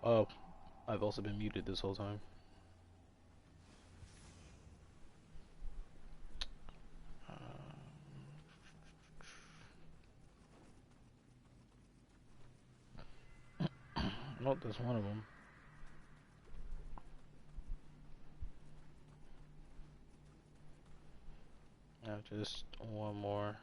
Oh, I've also been muted this whole time. Nope, that's one of them. Now just one more.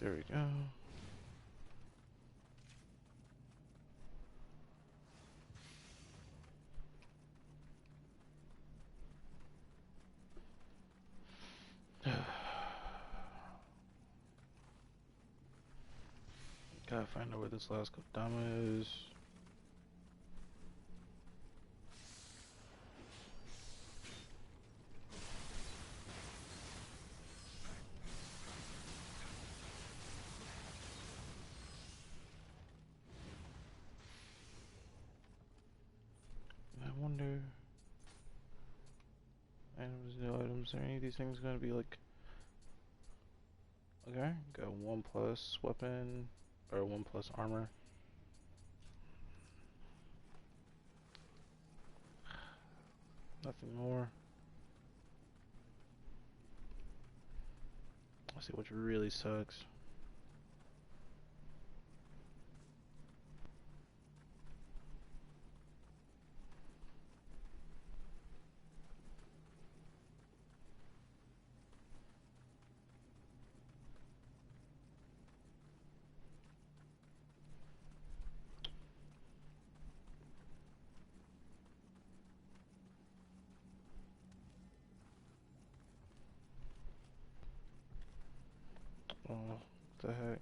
There we go. Gotta find out where this last Kodama is. I wonder. Items, no items. Are any of these things gonna be like? Okay, got 1+ weapon or 1+ armor. Nothing more. Let's see, which really sucks. Oh, what the heck?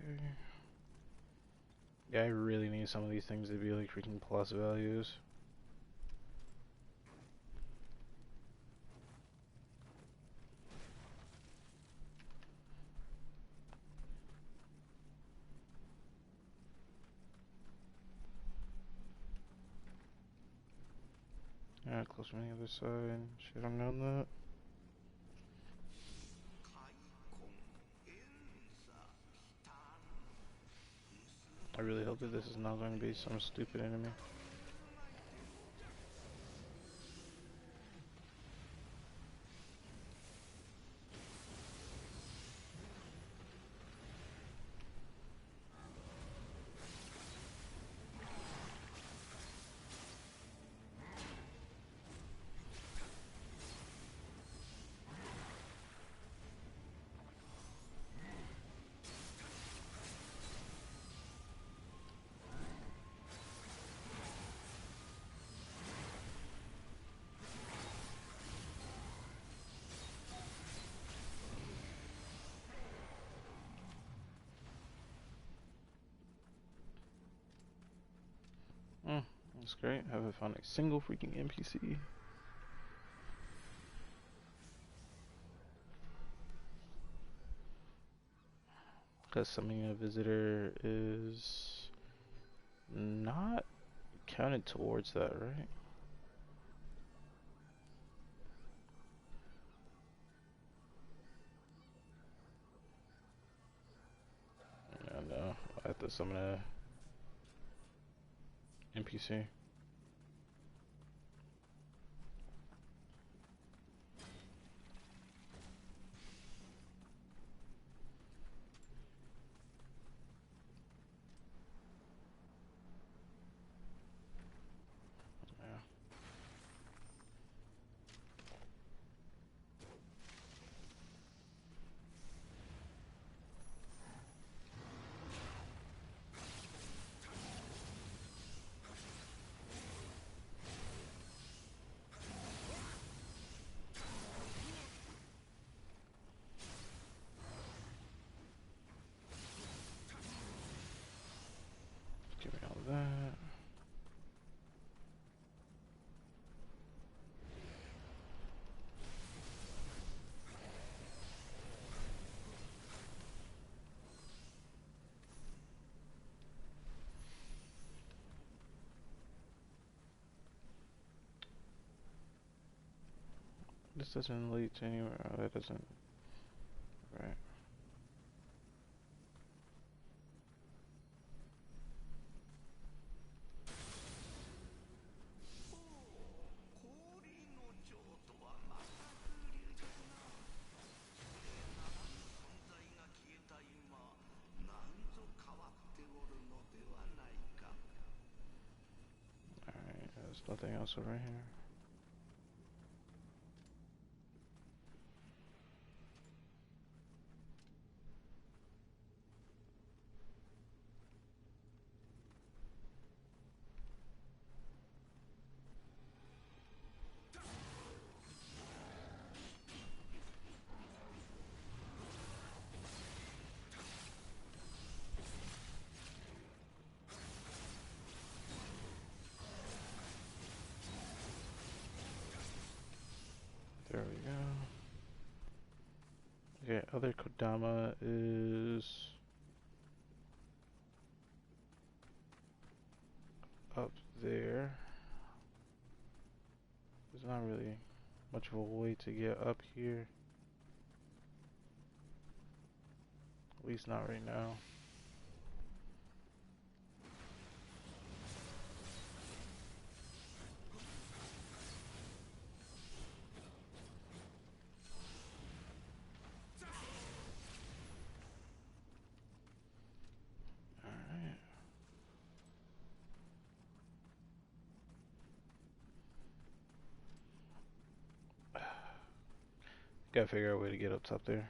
Okay. Yeah, I really need some of these things to be like freaking plus values. Alright, close from the other side. Should have known that. I really hope that this is not going to be some stupid enemy. That's great. Haven't found a single freaking NPC. Because summoning a visitor is not counted towards that, right? Yeah, no. I have to summon a NPC. Yeah. Give me all that. This doesn't lead to anywhere. Oh, that doesn't. Right. Alright, there's nothing else over here. There we go. Okay, other Kodama is up there. There's not really much of a way to get up here. At least not right now. Alright. Gotta figure out a way to get up top there.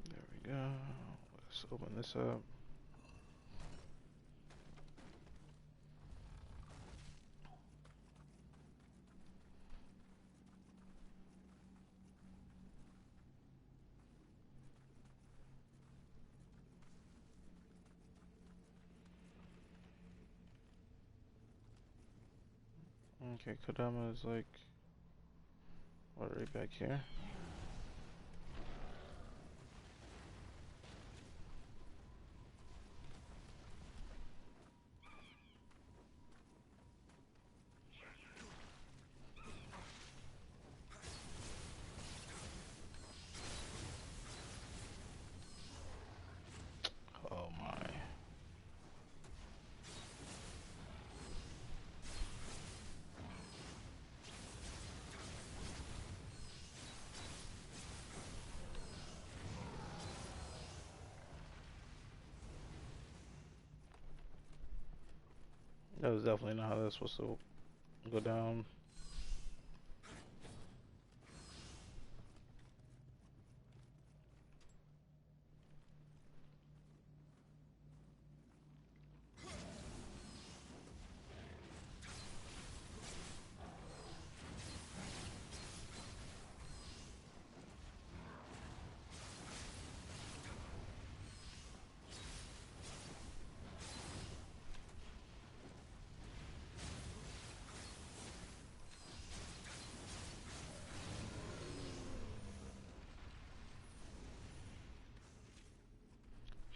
There we go. Let's open this up. Okay, Kodama is like, what, right back here? Oh my. That was definitely not how that's supposed to go down.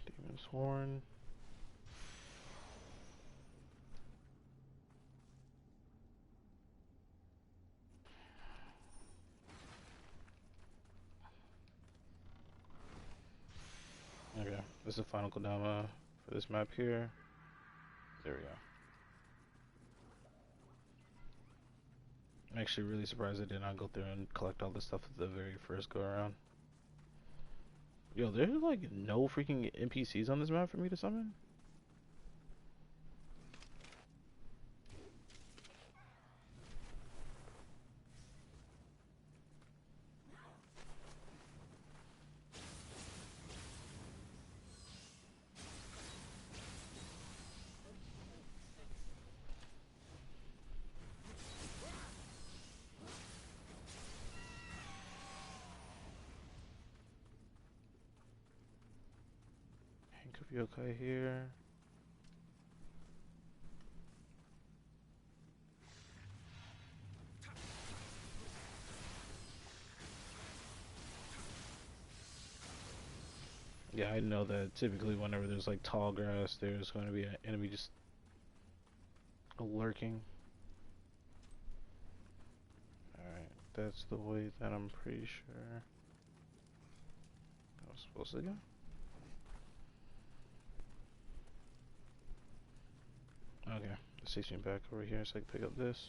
Demon's Horn. Okay, this is the final Kodama for this map here. There we go. I'm actually really surprised I did not go through and collect all this stuff at the very first go around. Yo, there's like no freaking NPCs on this map for me to summon? Hank of Yokai here. Yeah, I know that typically whenever there's like tall grass, there's going to be an enemy just lurking. Alright, that's the way that I'm pretty sure I was supposed to go. Okay, this takes me back over here so I can pick up this.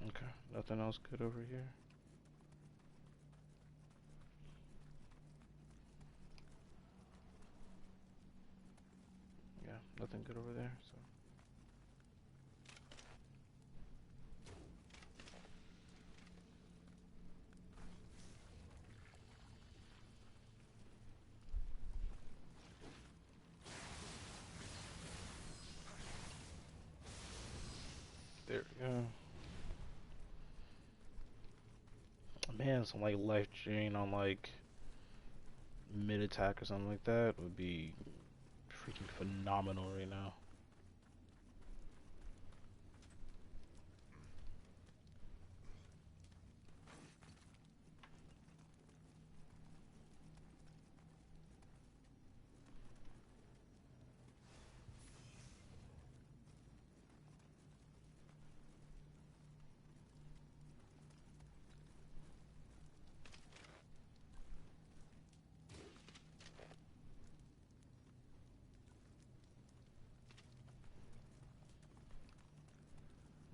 Okay, nothing else good over here. Yeah, nothing good over there, so. There we go. Man, some like life drain on like mid attack or something like that would be freaking phenomenal right now.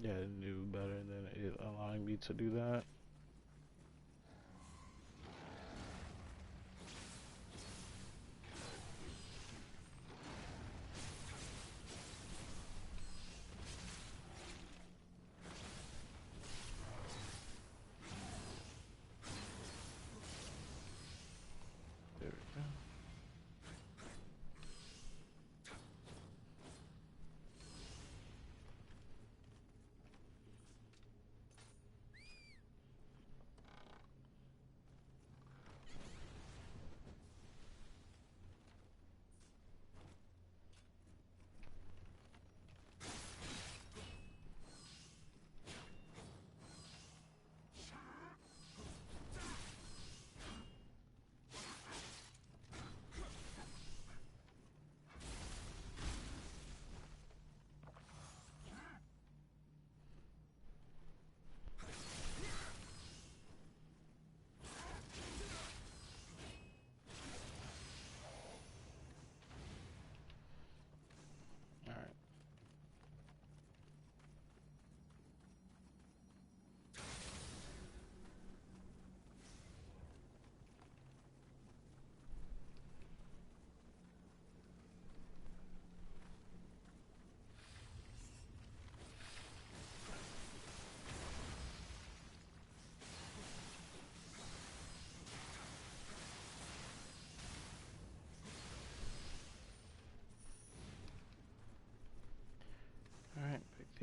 Yeah, it knew better than it allowing me to do that. There we go.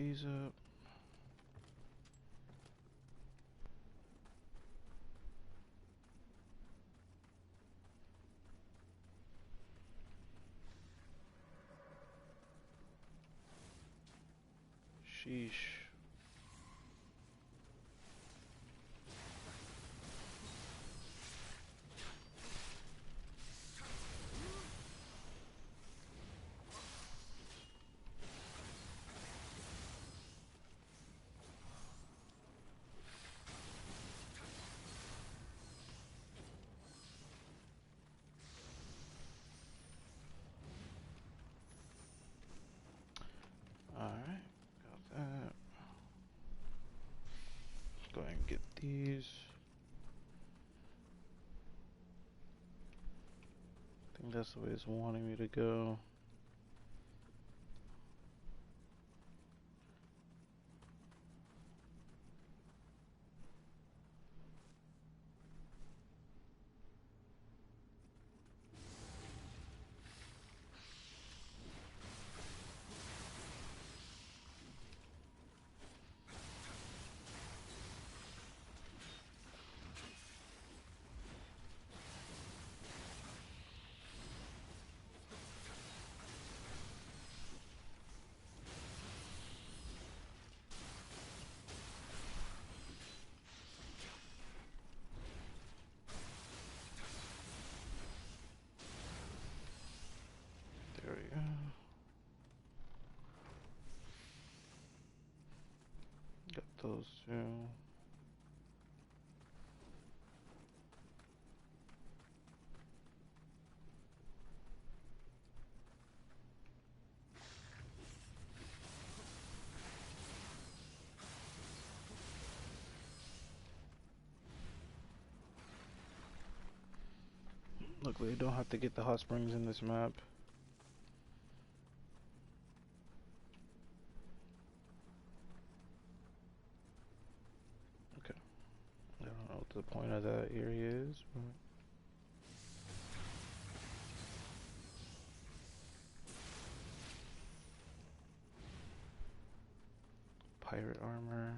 these up. Sheesh. Alright, got that. Let's go ahead and get these. I think that's the way it's wanting me to go. There we go. Got those two. Luckily, I don't have to get the hot springs in this map. Okay. I don't know what the point of that area is, but... Pirate armor.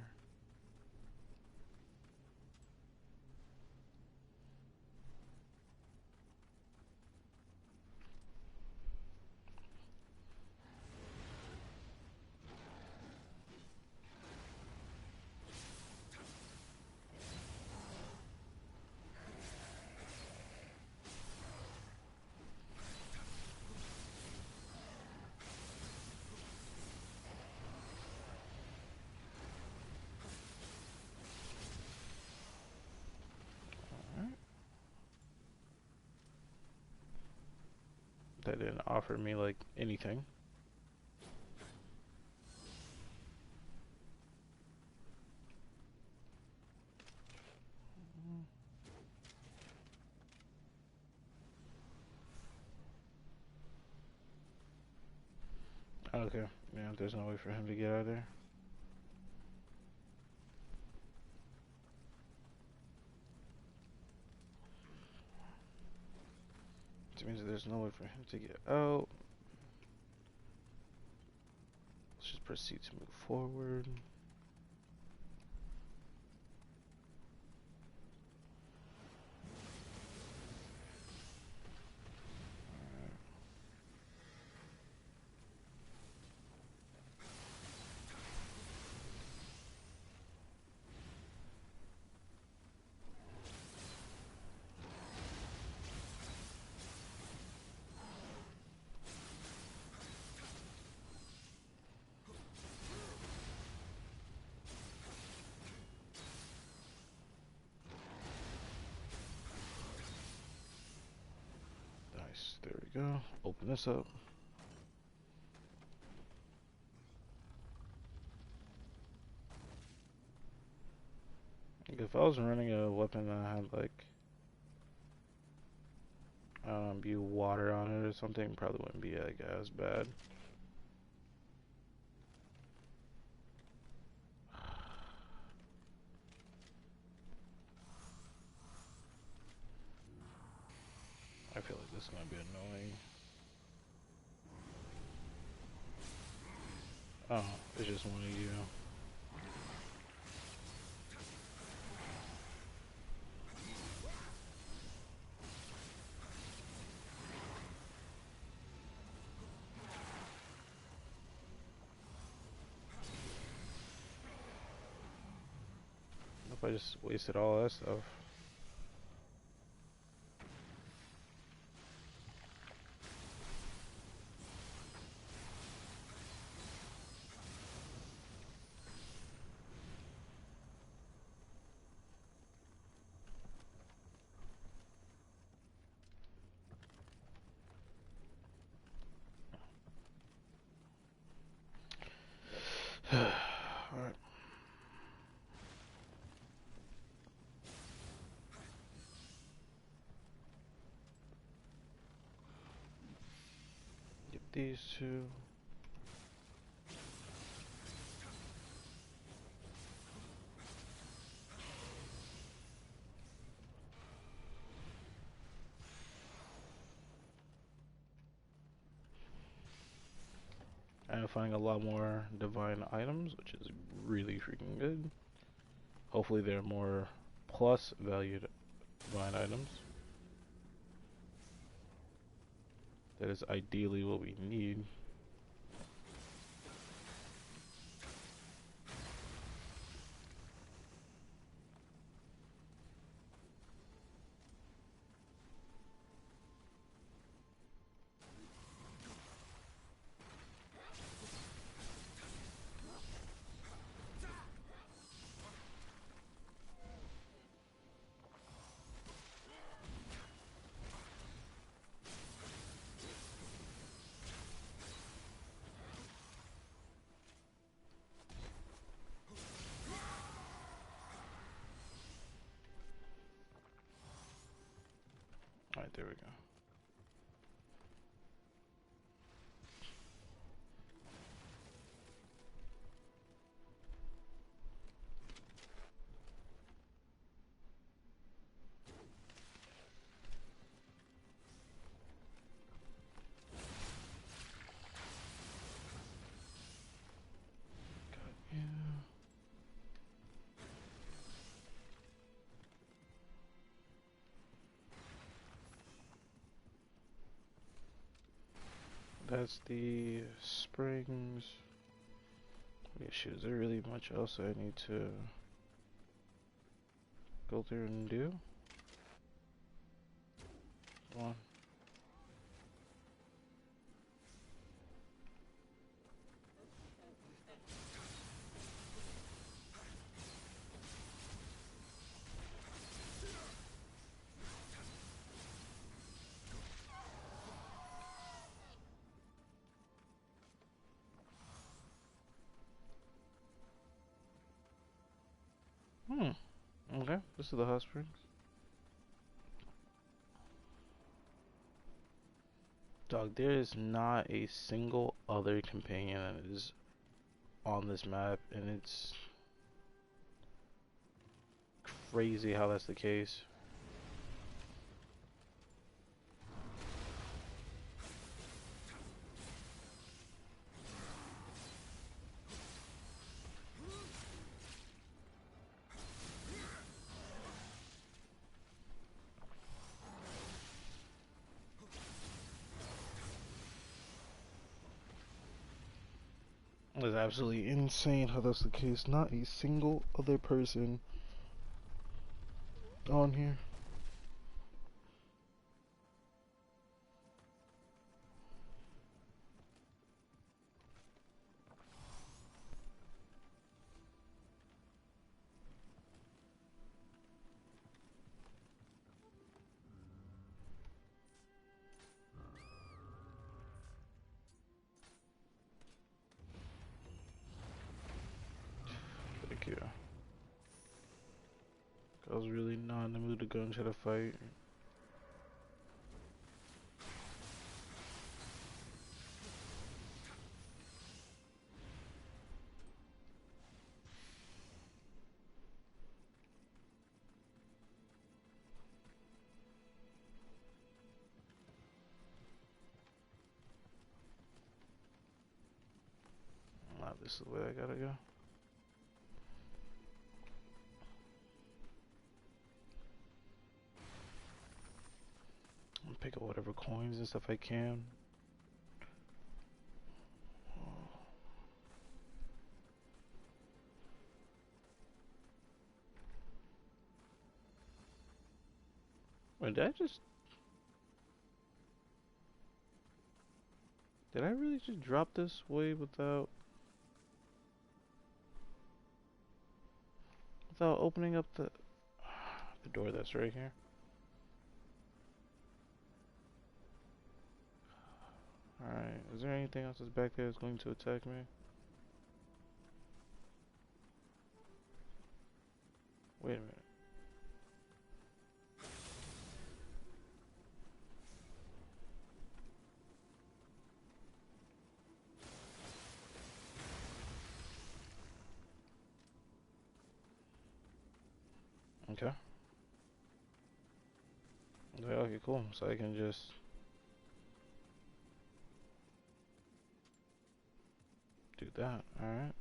That didn't offer me like anything. Okay, yeah, there's no way for him to get out of there. Which means that there's no way for him to get out. Let's just proceed to move forward. Nice, there we go. Open this up. If I was running a weapon that had like be water on it or something, probably wouldn't be like as bad. I feel like this is gonna be annoying. Oh, it's just one of you. If I just wasted all that stuff. Alright. Get these two. I'm finding a lot more divine items, which is really freaking good. Hopefully they're more plus valued divine items. That is ideally what we need. Alright, there we go. Yeah. That's the springs. Yeah, shoot, is there really much else I need to go through and do? Come on. Okay, this is the hot springs. Dog, there is not a single other companion that is on this map, and it's crazy how that's the case. It's absolutely insane how that's the case. Not a single other person on here. Thank you. I was really not in the mood to go and try to fight. this is the way I gotta go. I'm pick up whatever coins and stuff I can. Wait, did I really just drop this way without opening up the door that's right here? Alright, is there anything else that's back there that's going to attack me? Wait a minute. Okay. Okay, cool. So I can just do that. Alright.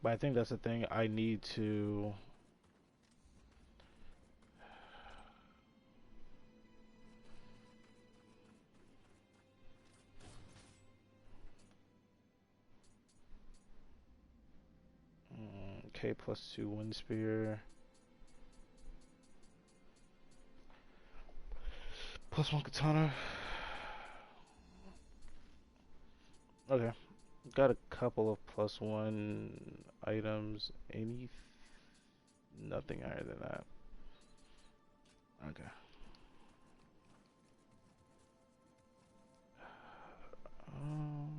But I think that's the thing. I need to. Okay, +2 wind spear. +1 katana. Okay. Got a couple of +1 items. Nothing higher than that. Okay. Um.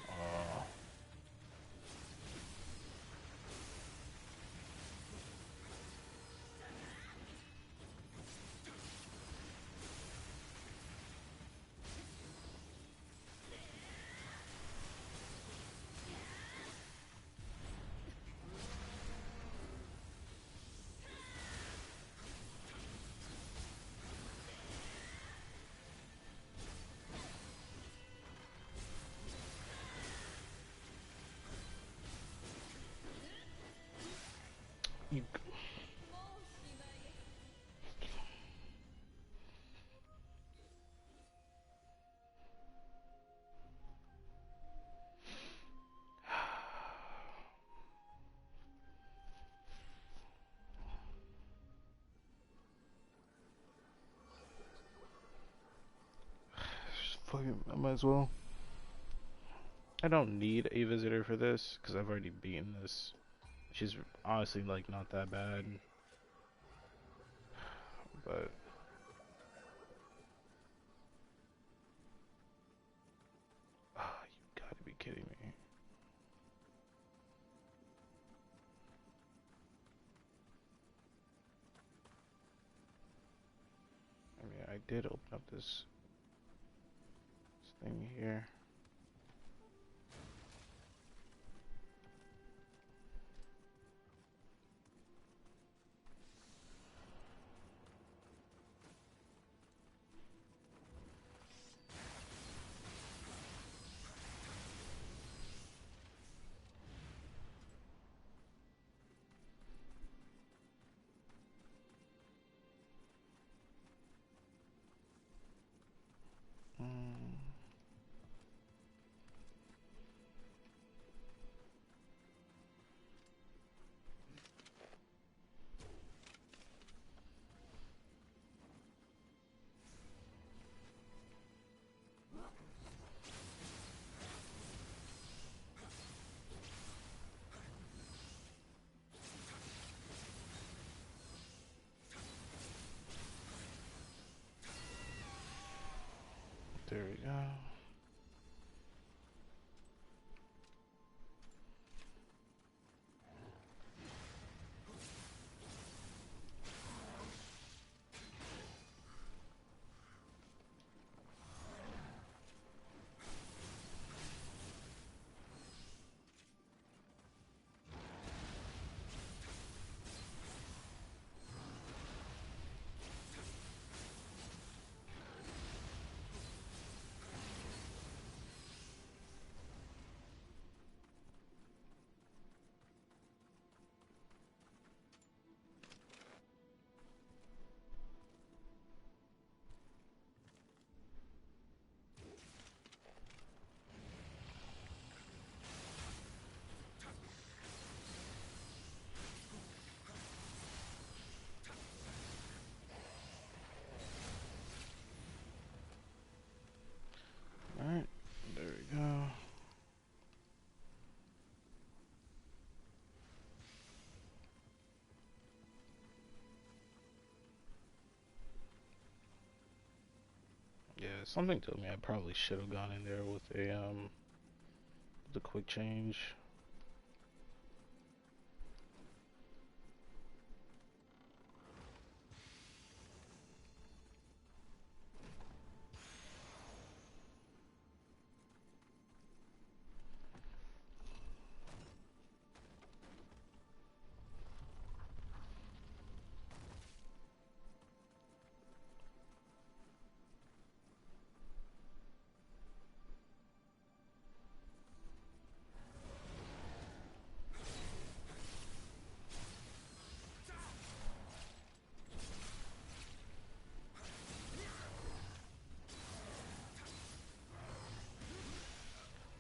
Oh. You. Fucking, I might as well. I don't need a visitor for this because I've already beaten this. She's honestly like not that bad, but you gotta be kidding me. I mean, I did open up this thing here. Mm. something told me I probably should have gone in there with the quick change.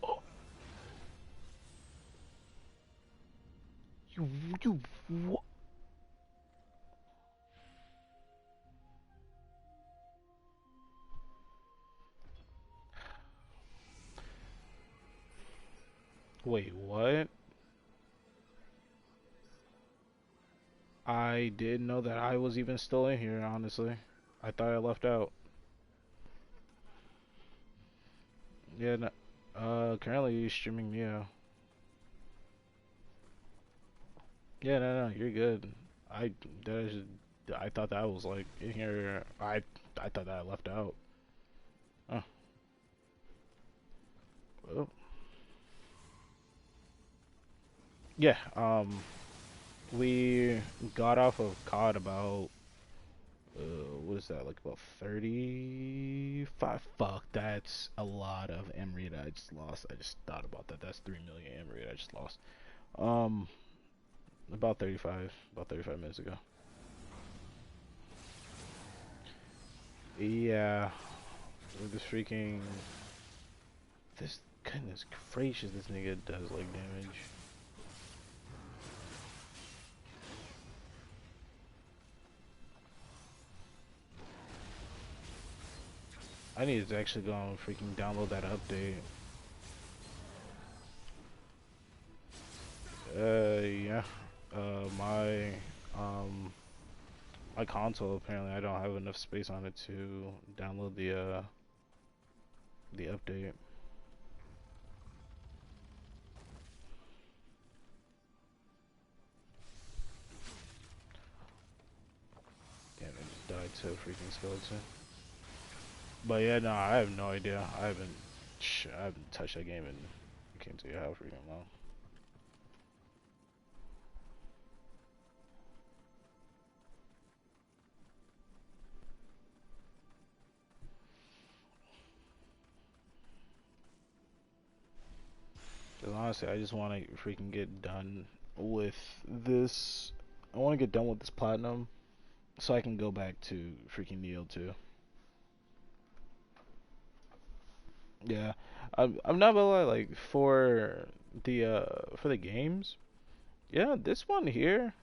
Oh, you what? Wait, what? I didn't know that I was even still in here, honestly. I thought I left out. Yeah, no, currently you're streaming Neo. Yeah, no, you're good. I that is, I thought that was like in here. I thought that I left out. Oh, well, yeah. We got off of COD about what is that, like about 35? Fuck, that's a lot of Emery that I just lost. I just thought about that. That's 3 million Emery I just lost. Um, about 35 minutes ago. Yeah, with this freaking this goodness gracious, this nigga does like damage. I need to actually go and freaking download that update. Yeah. My um my console, apparently I don't have enough space on it to download the update. Damn, I just died to a freaking skeleton. But yeah, no, I have no idea. I haven't touched that game in I can't tell you how freaking long. 'Cause honestly, I just want to freaking get done with this. I want to get done with this platinum so I can go back to freaking Neo 2. Yeah, I'm not gonna lie. Like for the games, yeah, this one here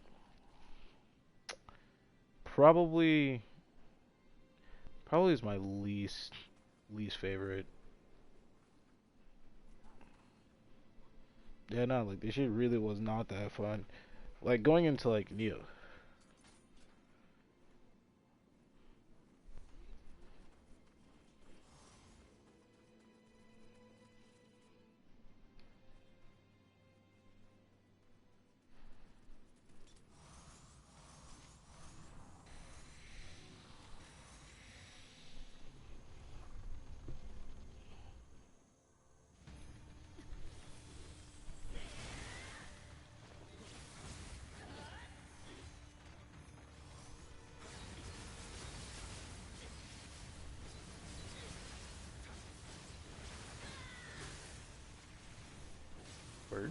probably probably is my least favorite. Yeah, no, like this shit really was not that fun. Like going into like Neo. Word.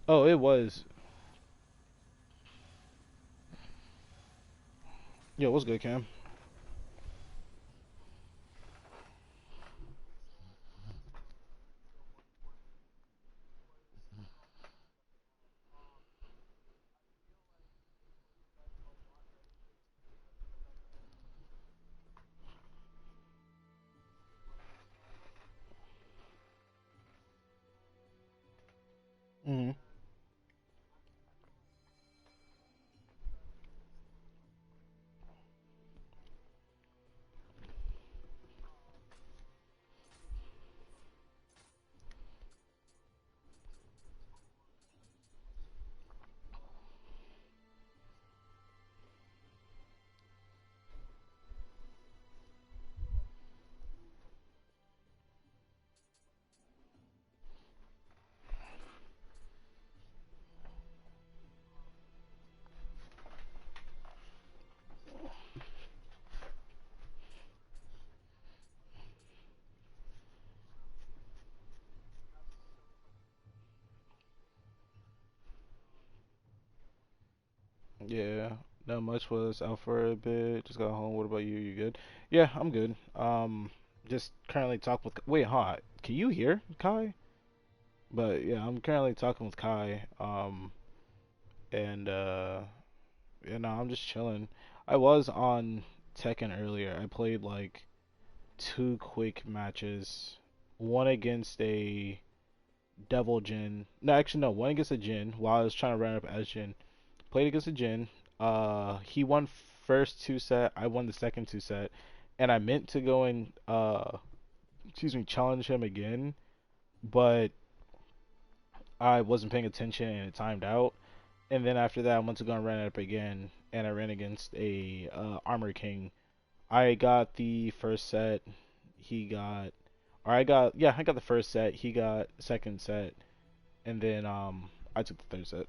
Oh, it was. Yo, what's good, Cam? Hmm. Yeah, not much. Was out for a bit. Just got home. What about you? You good? Yeah, I'm good. Just currently talking with. Wait, huh? Can you hear Kai? But yeah, I'm currently talking with Kai. And you know, I'm just chilling. I was on Tekken earlier. I played like two quick matches. One against a Devil Jin. No, actually no. One against a Jin. While I was trying to run up as Jin. Played against a Jin. He won first two set. I won the second two set, and I meant to go and excuse me, challenge him again, but I wasn't paying attention and it timed out. And then after that, I went to go and run it up again, and I ran against a Armor King. I got the first set. He got, or I got, yeah, I got the first set. He got second set, and then I took the third set.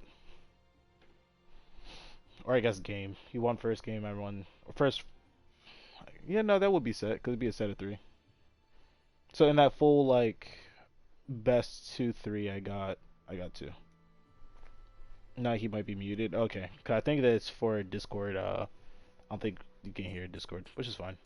Or I guess game. He won first game. I won first. Yeah, no, that would be set. Cause it'd be a set of three. So in that full like best 2-3, I got two. No, he might be muted. Okay, 'cause I think that it's for Discord. I don't think you can hear Discord, which is fine.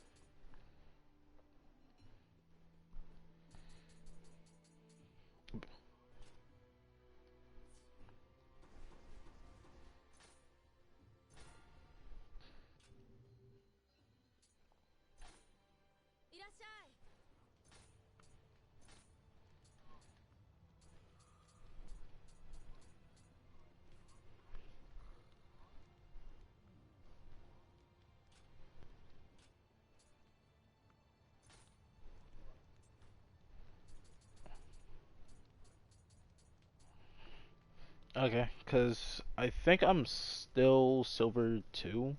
Okay, cause I think I'm still silver two.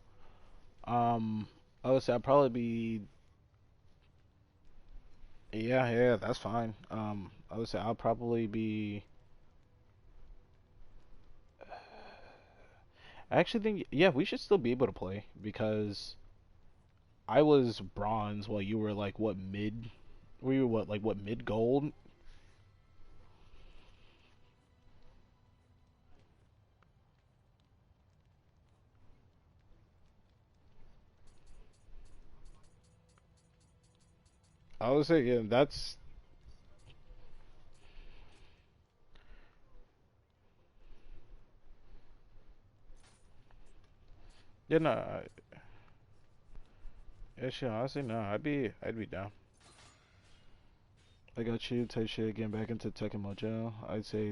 I would say I'll probably be. Yeah, yeah, that's fine. I would say I'll probably be. I actually think yeah, we should still be able to play because I was bronze while you were like what mid? Were you what like what mid gold? I would say yeah, that's yeah no, yeah shit. Honestly, no, I'd be down. I got you, type shit, getting back into Tekken Mojo. I'd say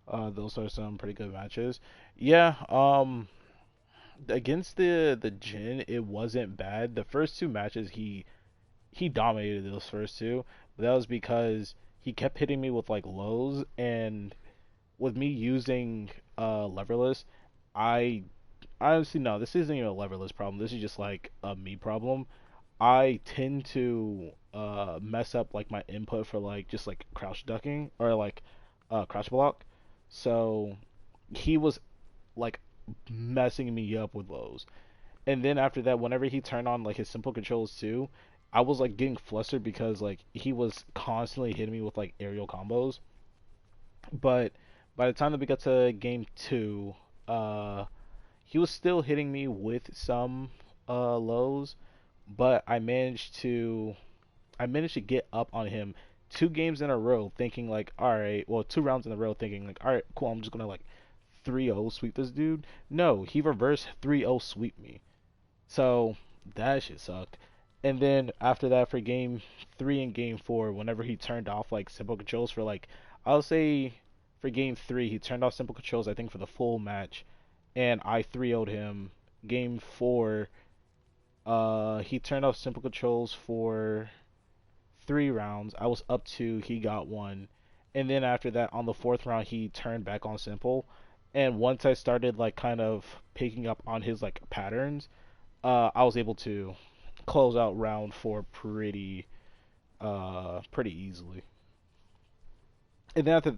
those are some pretty good matches. Yeah, against the Jin, it wasn't bad. The first two matches, he dominated those first two. But that was because he kept hitting me with like lows, and with me using leverless, I honestly no, this isn't even a leverless problem. This is just like a me problem. I tend to mess up like my input for like just like crouch ducking or like crouch block. So he was like messing me up with those. And then after that, whenever he turned on like his simple controls too, I was like getting flustered because like he was constantly hitting me with like aerial combos. But by the time that we got to game two, uh, he was still hitting me with some lows, but I managed to get up on him two games in a row, thinking like, all right, well, two rounds in a row, thinking like, all right, cool, I'm just gonna like 3-0 sweep this dude. No, he reversed 3-0 sweep me. So that shit sucked. And then after that, for game three and game four, whenever he turned off like simple controls for like, I'll say for game three, he turned off simple controls, I think, for the full match, and I 3-0'd him. Game four, he turned off simple controls for 3 rounds. I was up two, he got one. And then after that, on the fourth round, he turned back on simple. And once I started like kind of picking up on his like patterns, I was able to close out round four pretty easily. And then after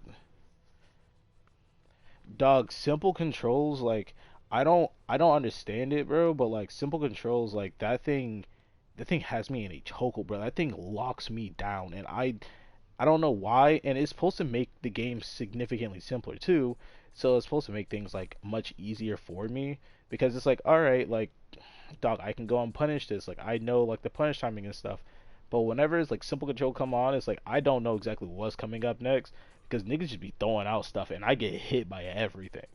dog simple controls, like I don't understand it, bro, but like simple controls, like that thing has me in a chokehold, bro. That thing locks me down, and I don't know why, and it's supposed to make the game significantly simpler too. So it's supposed to make things like much easier for me because it's like, all right, like dog, I can go and punish this. Like I know like the punish timing and stuff. But whenever it's like simple control come on, it's like I don't know exactly what's coming up next because niggas just be throwing out stuff and I get hit by everything.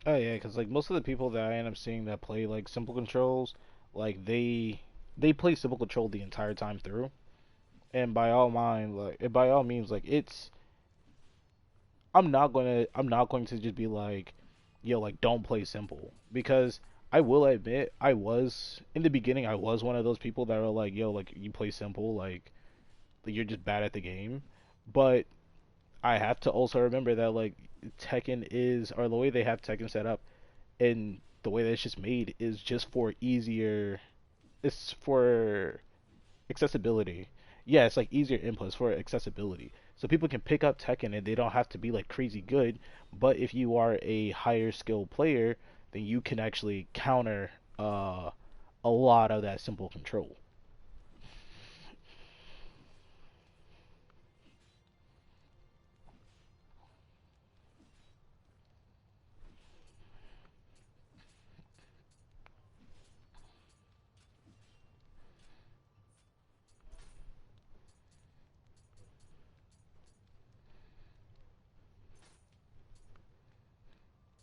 Oh yeah, because like most of the people that I end up seeing that play like simple controls, like they play simple control the entire time through. And by all means, like it's I'm not going to just be like, yo, like don't play simple because I will admit I was in the beginning I was one of those people that are like, yo, like you play simple, like you're just bad at the game. But I have to also remember that like Tekken is or the way they have Tekken set up and the way that it's just made is just for easier it's for accessibility. Yeah, it's like easier inputs for accessibility. So people can pick up Tekken and they don't have to be like crazy good. But if you are a higher skill player, then you can actually counter a lot of that simple control.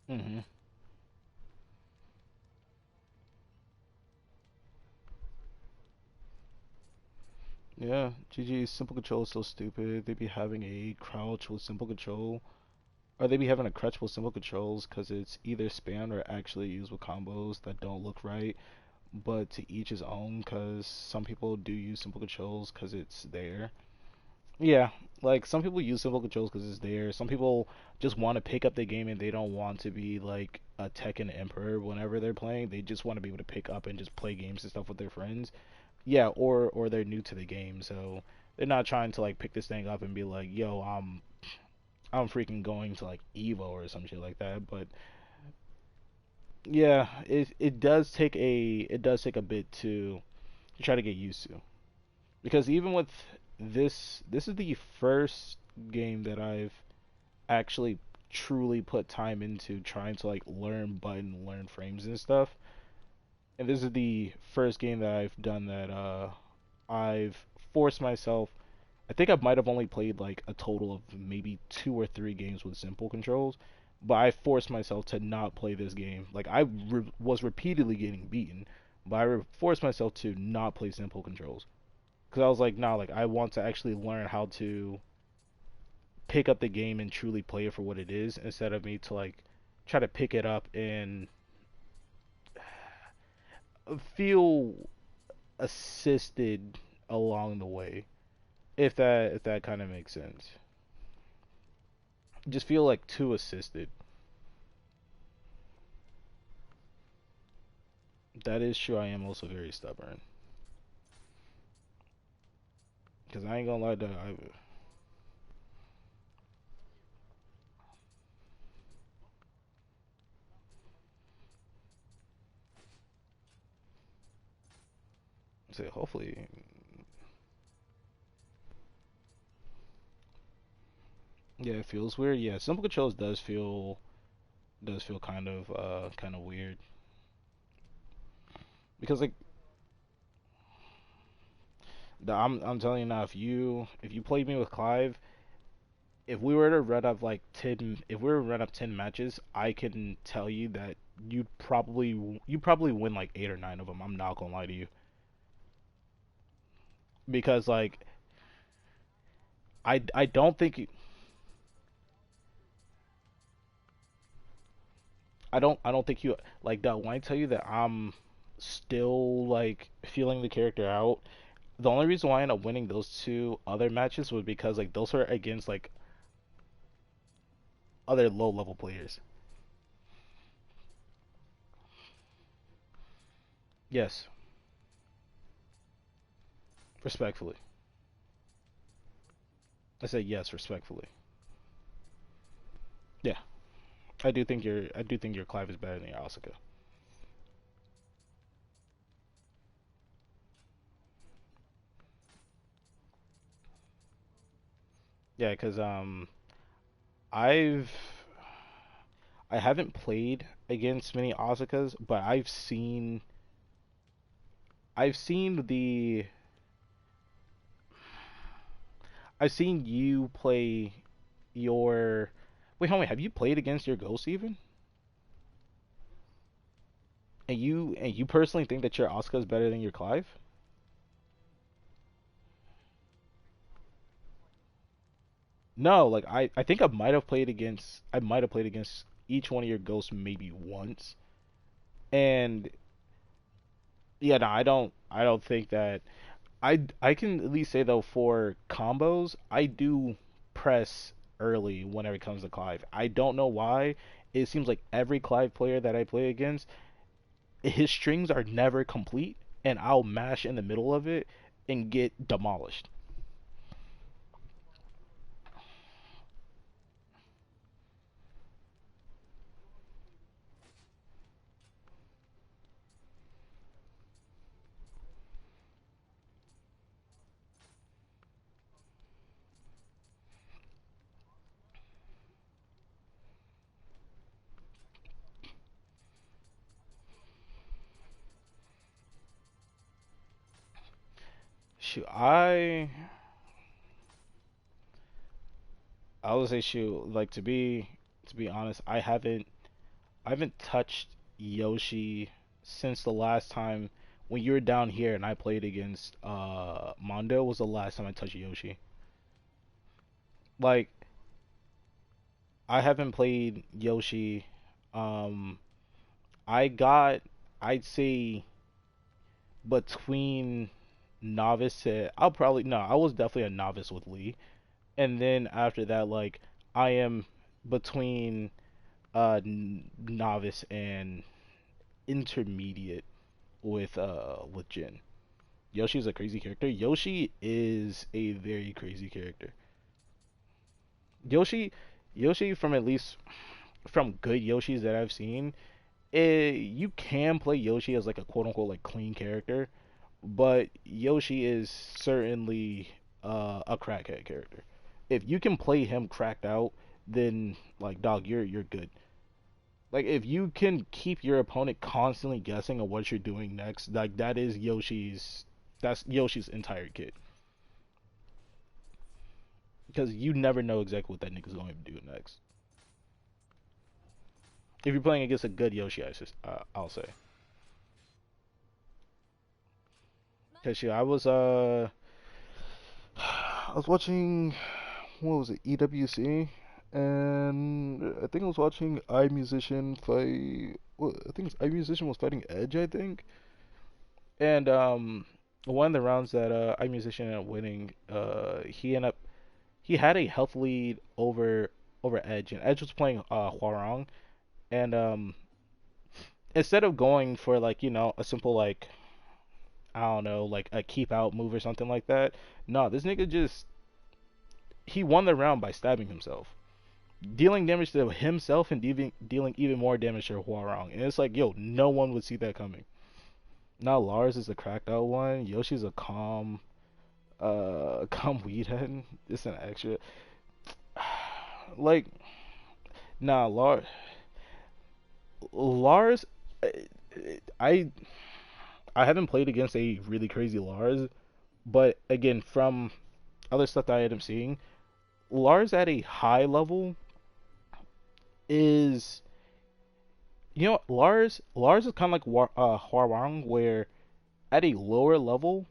Hmm. Yeah, GG simple control is so stupid. They be having a crouch with simple control, or they be having a crutch with simple controls because it's either spammed or actually used with combos that don't look right. But to each his own, because some people do use simple controls because it's there. Yeah, like some people use simple controls because it's there. Some people just want to pick up the game and they don't want to be like a Tekken Emperor whenever they're playing. They just want to be able to pick up and just play games and stuff with their friends. Yeah, or they're new to the game, so they're not trying to like pick this thing up and be like, "Yo, I'm freaking going to like Evo or some shit like that." But yeah, it does take a bit to try to get used to because even with this is the first game that I've actually truly put time into trying to like learn frames and stuff. And this is the first game that I've done that I've forced myself. I think I might have only played like a total of maybe 2 or 3 games with simple controls, but I forced myself to not play this game. Like was repeatedly getting beaten, but forced myself to not play simple controls because I was like, nah, like I want to actually learn how to pick up the game and truly play it for what it is instead of me to like try to pick it up and feel assisted along the way. If that kind of makes sense. Just feel like too assisted. That is true. I am also very stubborn. Cause I ain't gonna lie to say hopefully. Yeah, it feels weird. Yeah, simple controls does feel kind of weird because like I'm telling you now, if you played me with Clive, if we were to run up like 10, if we were to run up 10 matches, I can tell you that you probably win like 8 or 9 of them. I'm not gonna lie to you because like I don't think I don't think you like that. When I tell you that I'm still like feeling the character out, the only reason why I ended up winning those two other matches was because like those were against like other low level players. Yes, respectfully. I said yes, respectfully. Yeah, I do think your Clive is better than your Asuka. Yeah, because I've I haven't played against many Asukas, but I've seen you play your. Wait, hold on, have you played against your Ghost even? And you personally think that your Asuka is better than your Clive? No, like I think I might have played against each one of your ghosts maybe once. And yeah, no, I don't think that I can at least say though for combos, I do press early whenever it comes to Clive. I don't know why. It seems like every Clive player that I play against, his strings are never complete and I'll mash in the middle of it and get demolished. Shoot, I would say shoot, like to be honest, I haven't touched Yoshi since the last time when you were down here and I played against Mondo was the last time I touched Yoshi. Like I haven't played Yoshi. Um I got I'd say between novice to I'll probably no, I was definitely a novice with Lee. And then after that like I am between novice and intermediate with Jin. Yoshi's a crazy character. Yoshi is a very crazy character. Yoshi, Yoshi from at least from good Yoshis that I've seen, you can play Yoshi as like a quote unquote like clean character, but Yoshi is certainly a crackhead character. If you can play him cracked out, then like dog, you're good. Like if you can keep your opponent constantly guessing on what you're doing next, like that's Yoshi's entire kit. Because you never know exactly what that nigga's going to do next. If you're playing against a good Yoshi, I'll say. Cause shit, I was watching what was it EWC, and I think I was watching iMusician fight. Well, I think iMusician was fighting Edge, I think, and one of the rounds that iMusician ended up winning, he had a health lead over Edge, and Edge was playing Huarong, and instead of going for like a simple like I don't know like a keep out move or something like that, no, this nigga just he won the round by stabbing himself, dealing damage to himself and dealing even more damage to Huarong, and it's like yo, no one would see that coming. Now Lars is a cracked out one. Yoshi's a calm, calm weed head. It's an extra. Like, nah, Lars. I I haven't played against a really crazy Lars, but again, from other stuff that I am seeing, Lars at a high level is, Lars is kind of like Hwarang, where at a lower level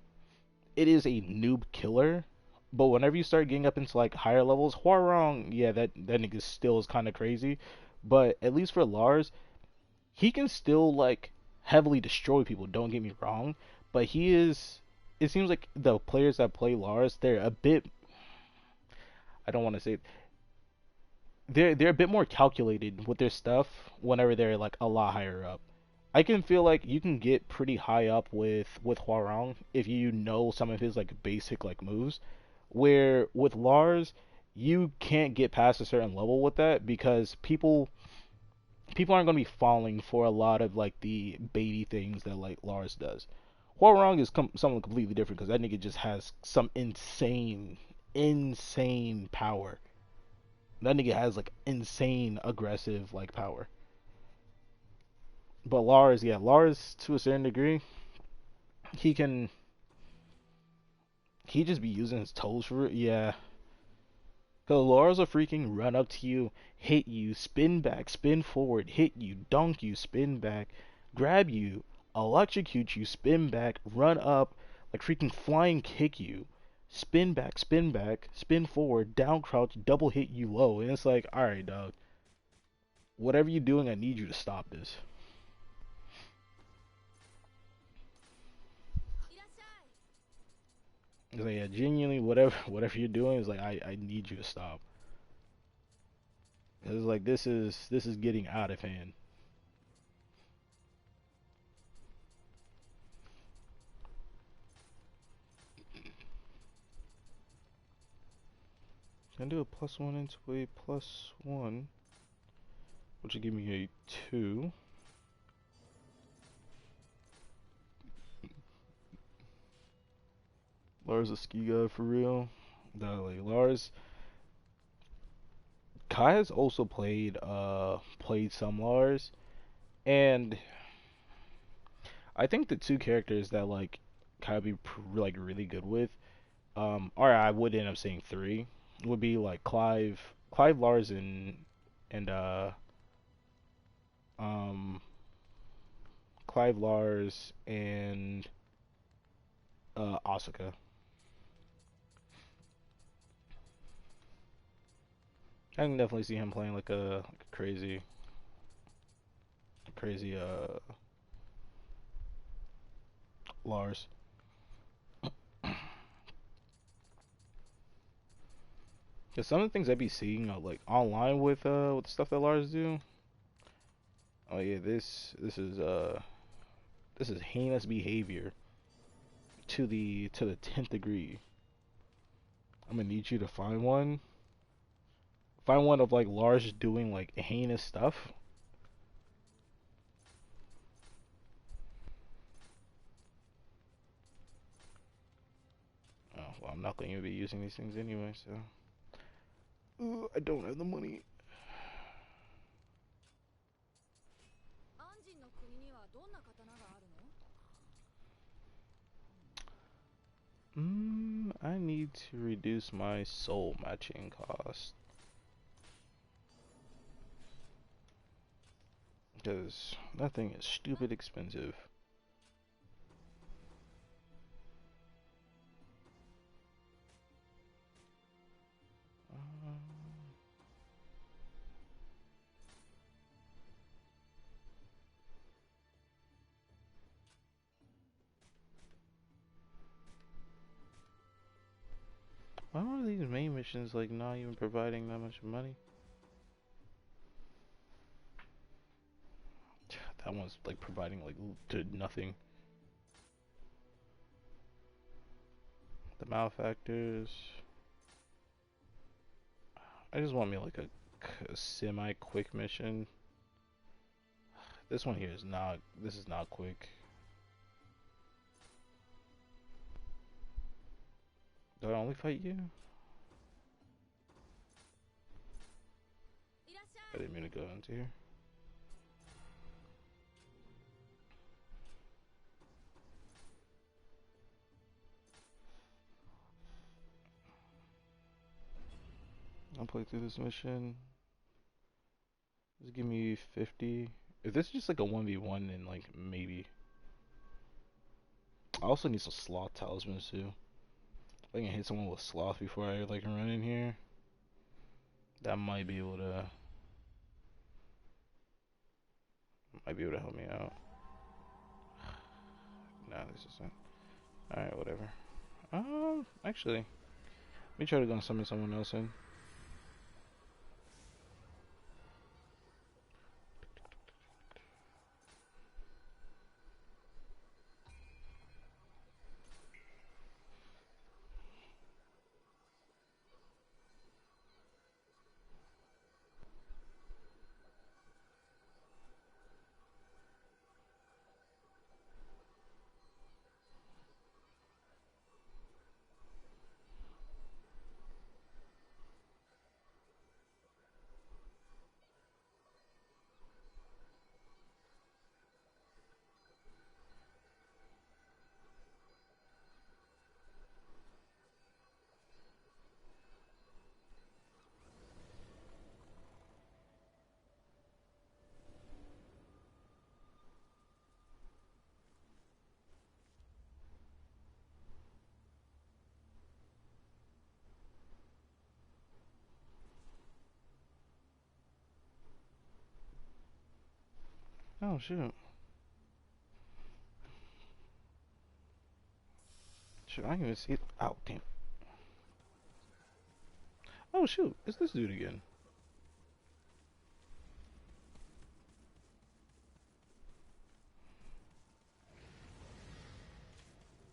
it is a noob killer, but whenever you start getting up into like higher levels, Hwarang, yeah, that nigga still is kind of crazy, but at least for Lars, he can still like heavily destroy people. Don't get me wrong, but he is. It seems like the players that play Lars, they're a bit. I don't want to say they're a bit more calculated with their stuff whenever they're like a lot higher up. I can feel like you can get pretty high up with Hwarang if you know some of his like basic like moves. Where with Lars, you can't get past a certain level with that because people aren't going to be falling for a lot of like the baity things that like Lars does. Hwarang is something completely different because that nigga just has some insane power. That nigga has like insane aggressive like power. But Lars, yeah, Lars to a certain degree, he can he just be using his toes for it. Yeah, cause Lars will freaking run up to you, hit you, spin back, spin forward, hit you, dunk you, spin back, grab you, electrocute you, spin back, run up, like freaking flying kick you, spin back, spin forward, down crouch, double hit you low, and it's like, all right, dog, whatever you're doing, I need you to stop this. It's like, yeah, genuinely, whatever you're doing is like, I need you to stop. It's like this is getting out of hand. Can I do a +1 into a +1, which will give me a 2. Lars a ski guy for real. No, like Lars. Kai has also played some Lars, and I think the two characters that like Kai would be like really good with, or I would end up saying three, would be like Clive, Lars, and um Clive, Lars, and Asuka. I can definitely see him playing like a crazy Lars. Cause some of the things I be seeing like online with the stuff that Lars do. Oh yeah, this is heinous behavior to the 10th degree. I'm gonna need you to find one. Find one of like Lars doing like heinous stuff. Oh well, I'm not going to be using these things anyway, so. Ooh, I don't have the money. I need to reduce my soul matching cost. Because that thing is stupid expensive. Why are these main missions like not even providing that much money? That one's like providing like to nothing. The malefactors. I just want me like a semi quick mission. This one here is not. This is not quick. Do I only fight you? I didn't mean to go into here. I'll play through this mission. Just give me 50. If this is just like a 1v1, then like maybe. I also need some sloth talismans too. If I can hit someone with sloth before I like run in here, that might be able to help me out. Nah, this isn't. Alright, whatever. Actually, let me try to go and summon someone else in. Oh shoot. Shoot, I didn't even see it. Oh damn. Oh shoot, it's this dude again.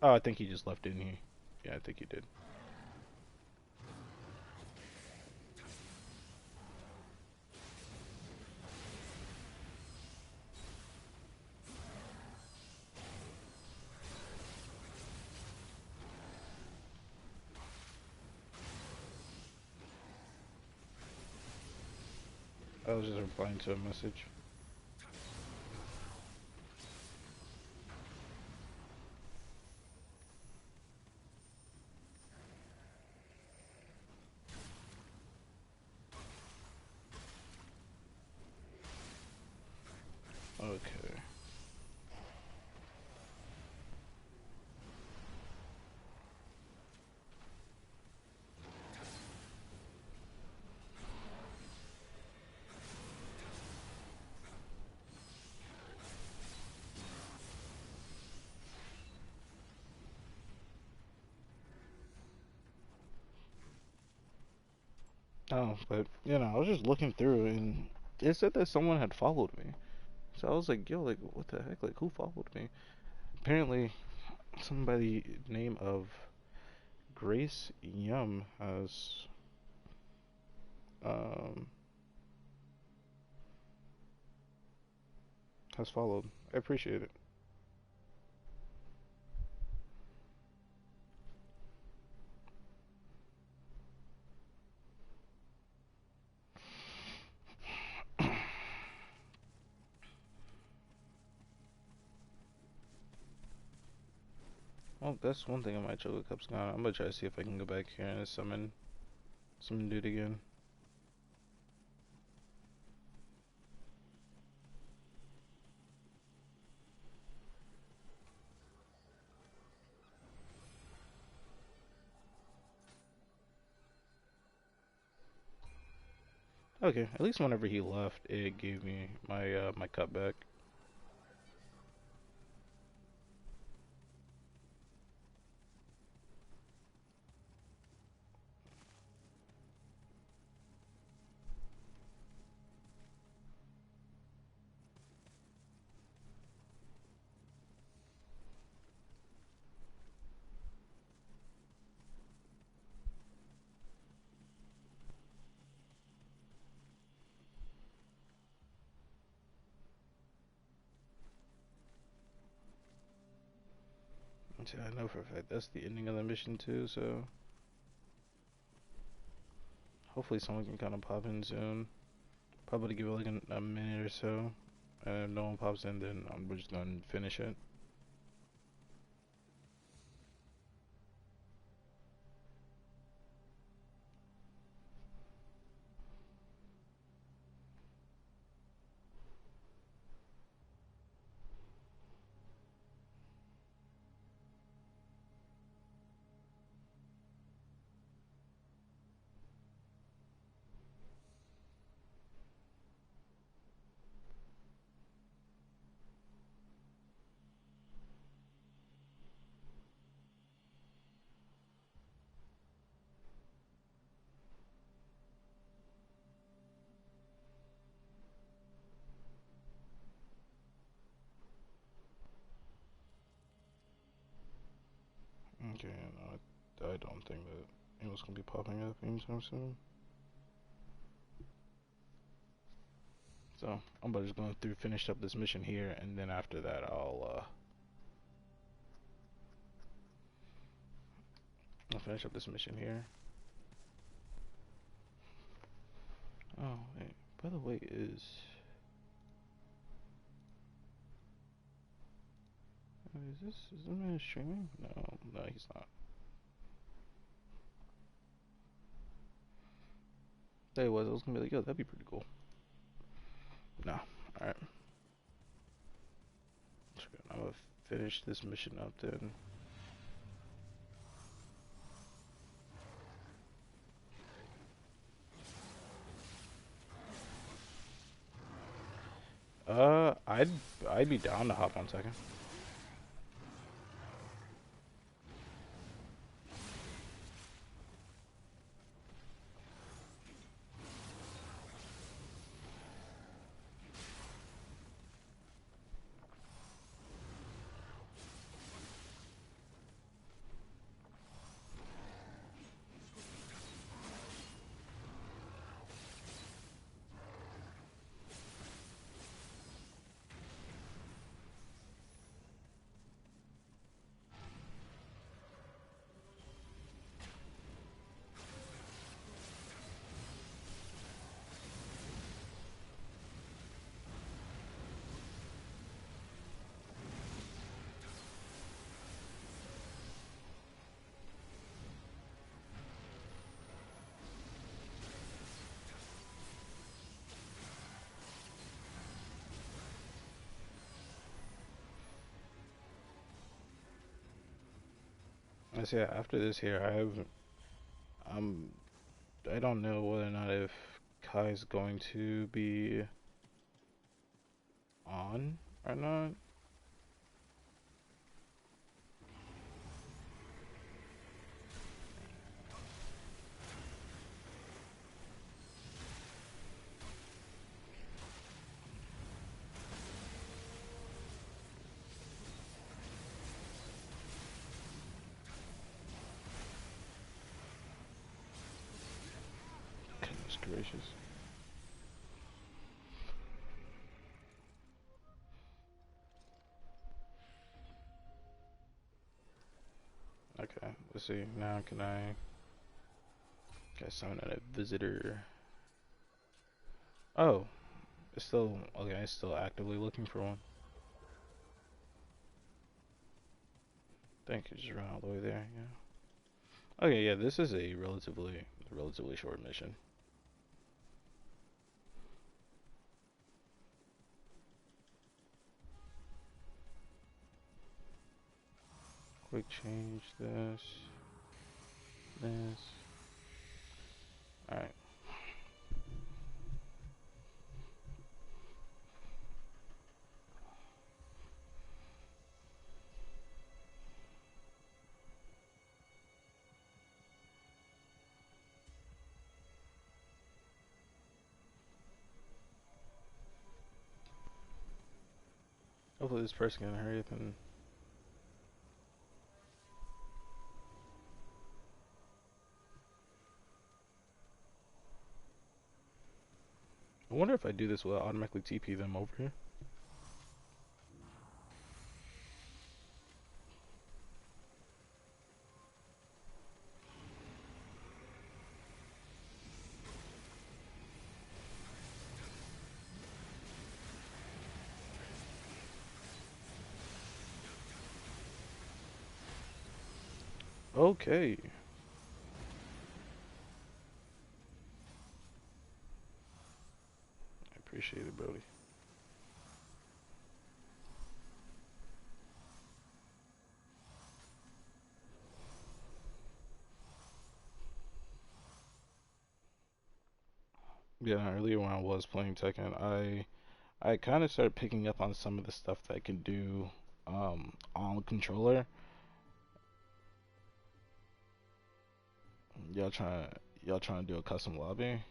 Oh, I think he just left in here. Yeah, I think he did. I was just replying to a message. Okay. Oh, but I was just looking through and it said that someone had followed me. So I was like, yo, like what the heck? Like who followed me? Apparently somebody name of Grace Yum um has followed. I appreciate it. Well, that's one thing on my Choco Cup's gone. I'm gonna try to see if I can go back here and summon some dude again. Okay, at least whenever he left, it gave me my cup back. I know for a fact that's the ending of the mission too, so Hopefully someone can kind of pop in soon. Probably give it like a minute or so. And if no one pops in, then we're just gonna finish it. Okay, no, I don't think that anyone's gonna be popping up anytime soon. So I'm about to just going through, finish up this mission here, and then after that I'll finish up this mission here. Oh wait, by the way, is this man streaming? No, he's not. There he was. I was gonna be like, yo, that'd be pretty cool. No, all right. I'm gonna finish this mission up then. I'd be down to hop on second. I say after this here, um, I don't know whether or not if Kai's going to be on or not. Goodness gracious. Okay, let's see. Now can I summon a visitor? Oh, it's still okay. It's still actively looking for one. Thank you. Just run all the way there. Yeah. Okay. Yeah. This is a relatively short mission. Quick change this. Alright. Hopefully this person can hurry up and... I wonder if I do this will it automatically TP them over here. Okay. I appreciate it, Brody. Yeah, earlier when I was playing Tekken, I kind of started picking up on some of the stuff that I can do on the controller. Y'all trying y'all trying to do a custom lobby?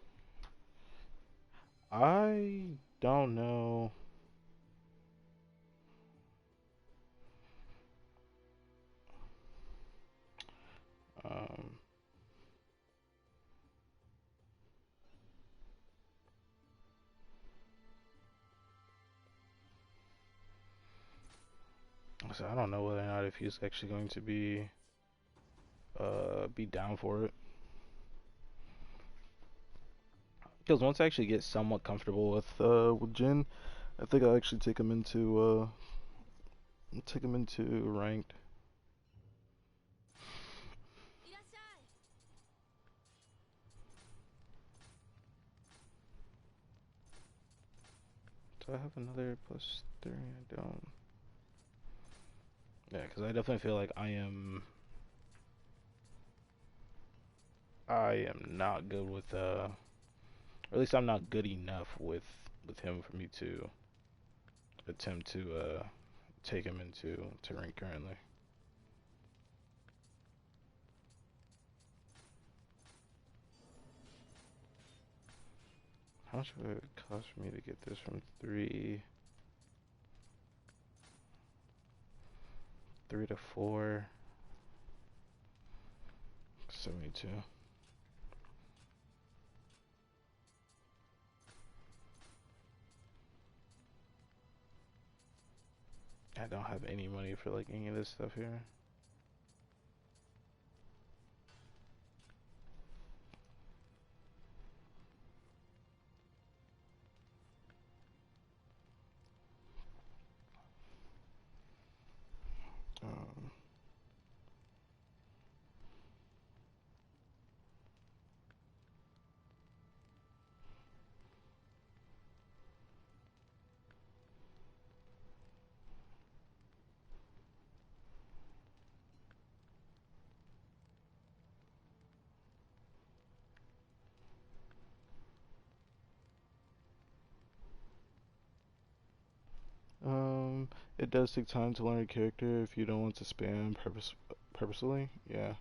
I don't know. Um, so I don't know whether or not if he's actually going to be down for it. Because once I actually get somewhat comfortable with Jin, I think I'll actually take him into ranked. Do I have another plus three? I don't. Yeah, because I definitely feel like I am not good with or at least I'm not good enough with him for me to attempt to take him into rank currently. How much would it cost for me to get this from three to four? 72. I don't have any money for like any of this stuff here. Um, um, it does take time to learn a character if you don't want to spam purposefully. Yeah.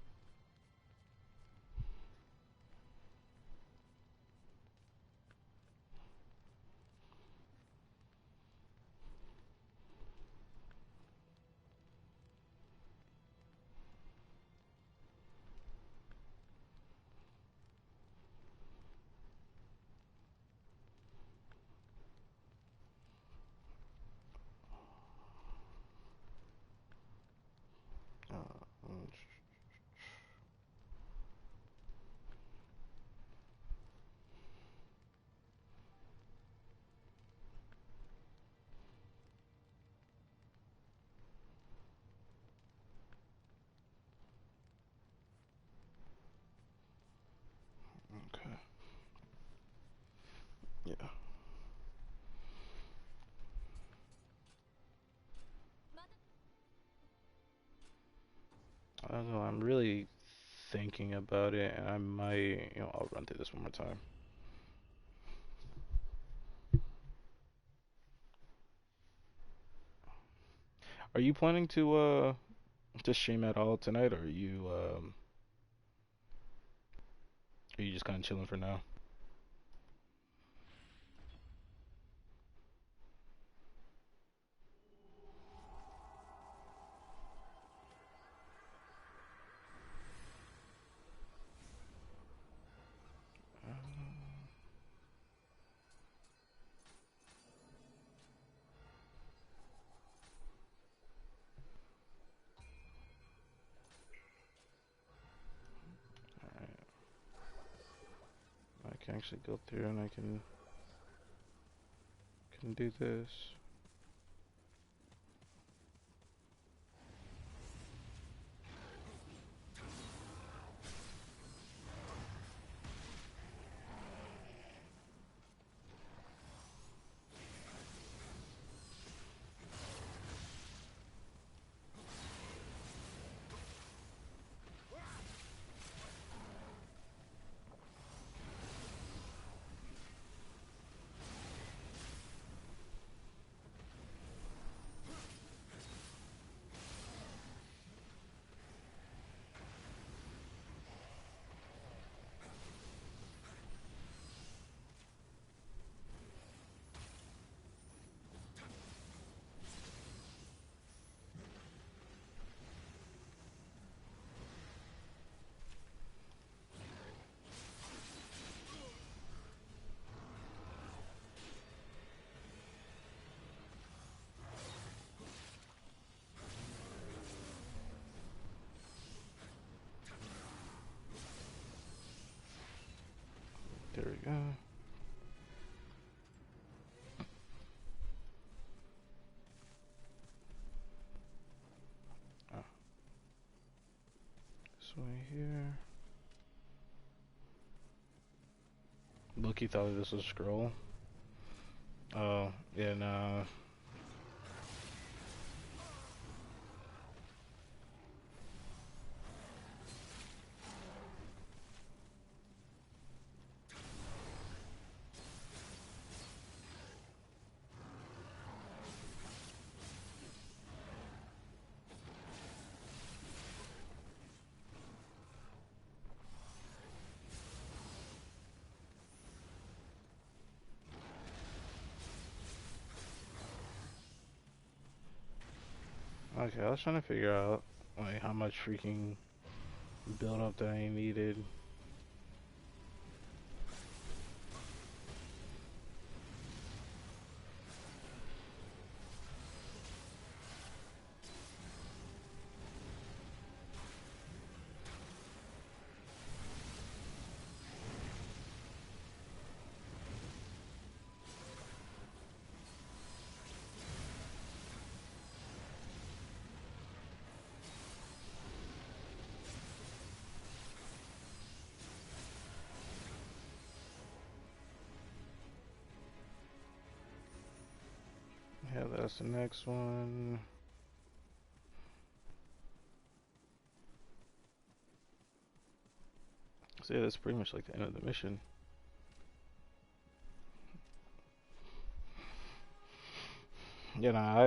Uh, okay. Yeah. I don't know. I'm really thinking about it, and I might, I'll run through this one more time. Are you planning to stream at all tonight, or are you just kind of chilling for now? Alright, I can actually go through and I can do this. one here. Loki thought this was a scroll. Oh, yeah, nah. Okay, I was trying to figure out like how much freaking build up that I needed. Yeah, that's the next one. So yeah, that's pretty much like the end of the mission. Yeah, nah,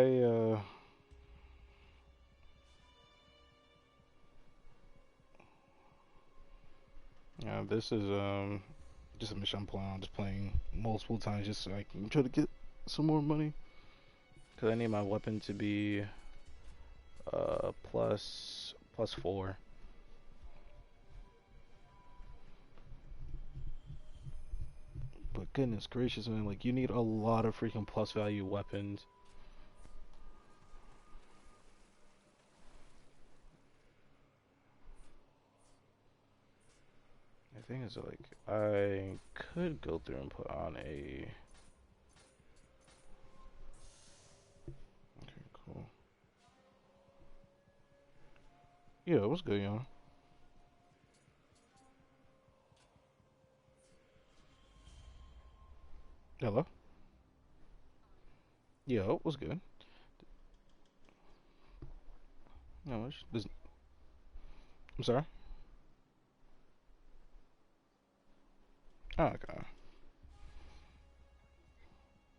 yeah, this is just a mission I'm playing on, just playing multiple times just so I can try to get some more money. Cause I need my weapon to be plus 4. But goodness gracious, man, like you need a lot of freaking plus value weapons. The thing is, like, I could go through and put on a. Okay, cool. Yeah, what's good, y'all? Hello? Yo, what's good? No, I'm sorry. Oh, okay.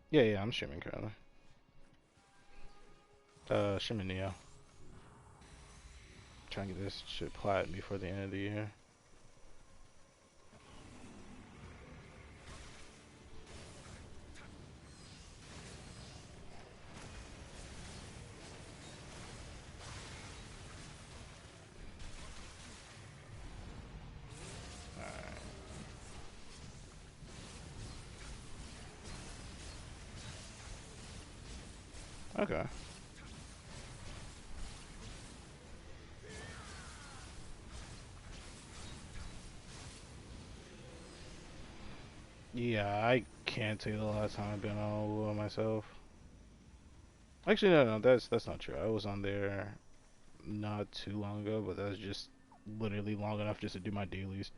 Yeah, yeah, I'm streaming currently. Streaming Neo. Trying to get this shit plat before the end of the year. Alright. Okay. Yeah, I can't tell you the last time I've been on Uwu myself. Actually, no, that's not true. I was on there not too long ago, but that was just literally long enough just to do my dailies.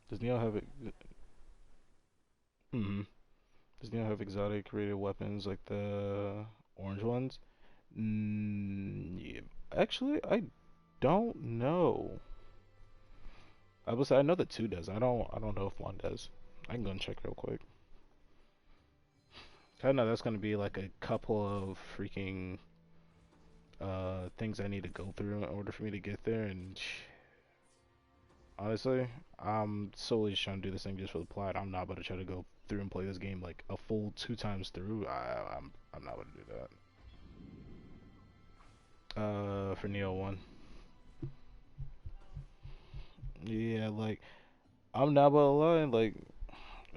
Does Neo have it? Hmm. Does Neo have exotic rated weapons like the orange ones? Yeah. Actually, I don't know. I was I know the two does. I don't know if one does. I can go and check real quick. I know that's gonna be like a couple of freaking things I need to go through in order for me to get there, and honestly, I'm solely just trying to do this thing just for the plot. I'm not about to try to go through and play this game like a full 2 times through. I'm not about to do that. For Neo One. Yeah, like I'm not gonna lie, like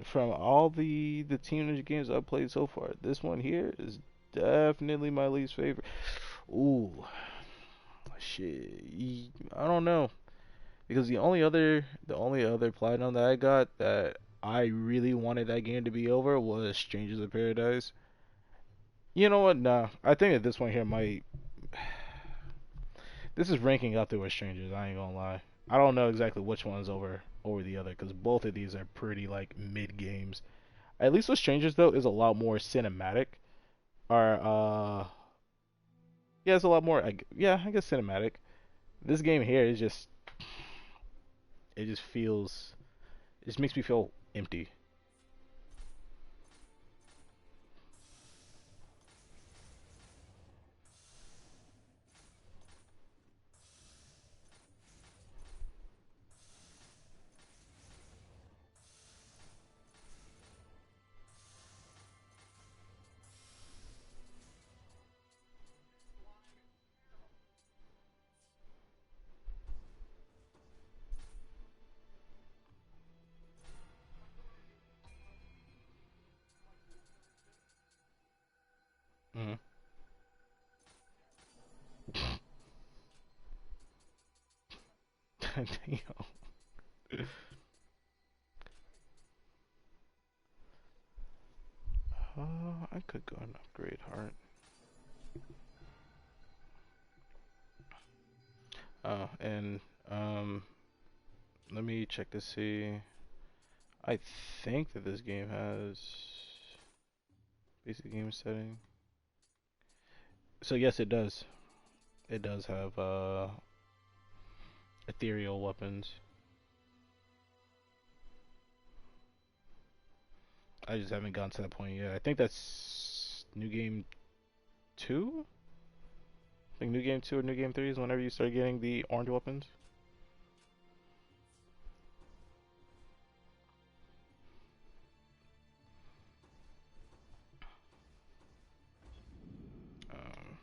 from all the Team Ninja games I've played so far, this one here is definitely my least favorite. Ooh, shit. I don't know because the only other platinum that I got that I really wanted that game to be over was Strangers of Paradise. You know what? Nah, I think that this one here might. This is ranking up there with Strangers. I ain't gonna lie. I don't know exactly which one's over the other because both of these are pretty like mid games. At least with Strangers though is a lot more cinematic. Or yeah, it's a lot more. Yeah, I guess cinematic. This game here is just it just feels it just makes me feel empty. Mm. Damn. I could go and upgrade Heart. And um, let me check to see. I think that this game has basic game setting. So yes, it does. It does have ethereal weapons. I just haven't gotten to that point yet. I think that's new game two. I think new game two or new game three is whenever you start getting the orange weapons. Um,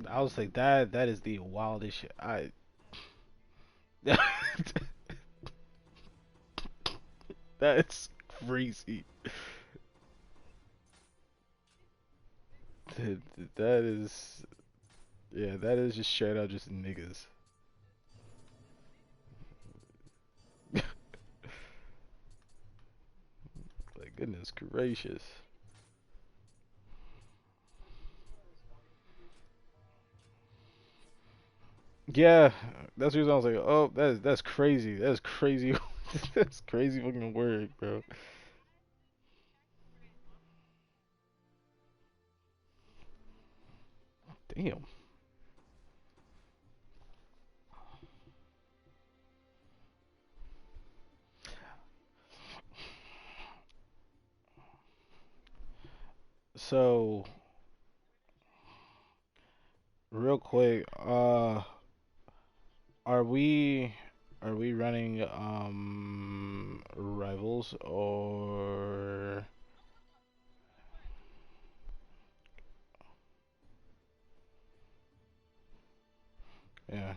I was like that. That is the wildest shit. That's crazy. That that is yeah. That is just straight out just niggas. Like goodness gracious. Yeah, that's the reason I was like, oh, that's crazy. That's crazy. That's crazy fucking word, bro. Damn. So, real quick, are we are we running rivals or yeah?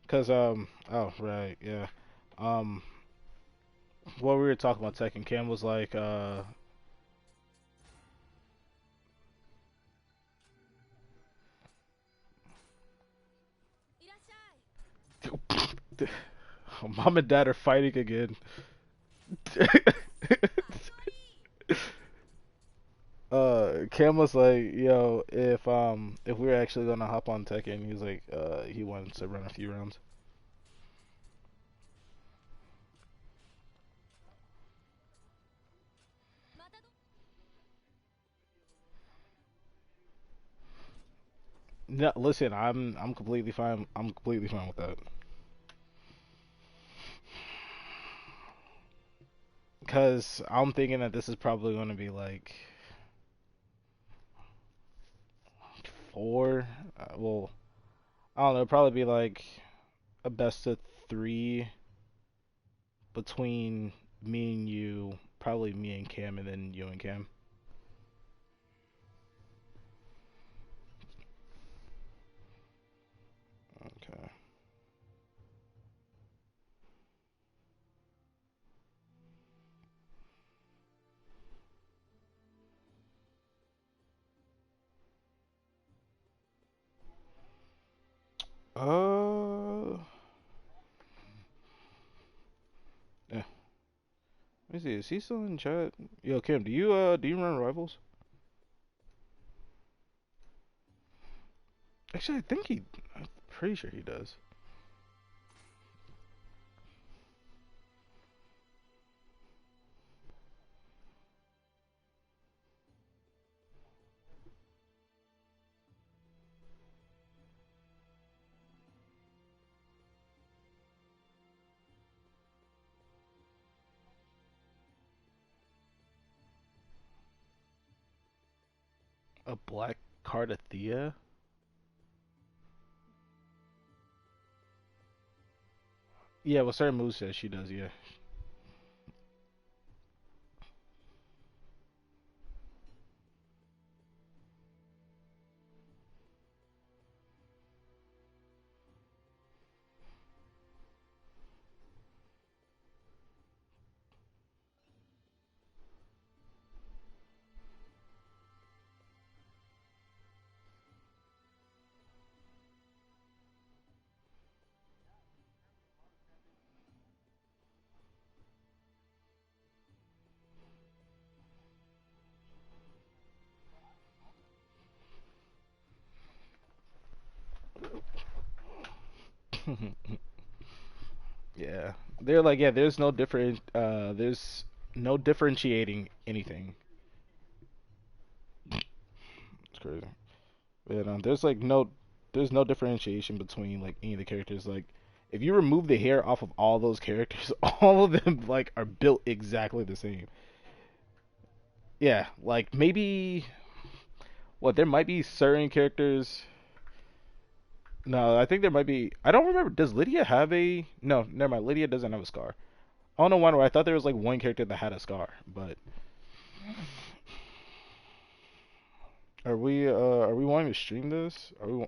Cause oh right yeah um what we were talking about Tekken Cam was like mom and dad are fighting again. Cam was like, yo, if we were actually gonna hop on Tekken, he was like, he wanted to run a few rounds. No, listen, I'm completely fine. I'm completely fine with that. Cause I'm thinking that this is probably gonna be like four. Well, I don't know. Probably be like a best of three between me and you. Probably me and Cam, and then you and Cam. Uh, yeah. Let me see. Is he still in chat? Yo, Kim, do you run rivals? Actually, I think he. I'm pretty sure he does. A black Cardathea? Yeah, well, certain moves says she does. Yeah. Yeah. They're like, yeah, there's no differentiating anything. It's crazy. Yeah, no, there's no differentiation between like any of the characters. Like, if you remove the hair off of all those characters, all of them like are built exactly the same. Yeah, like maybe what there might be certain characters. No, I think there might be. I don't remember. Does Lydia have a? No, never mind. Lydia doesn't have a scar. I don't know why. I thought there was like one character that had a scar, but are we wanting to stream this? Are we?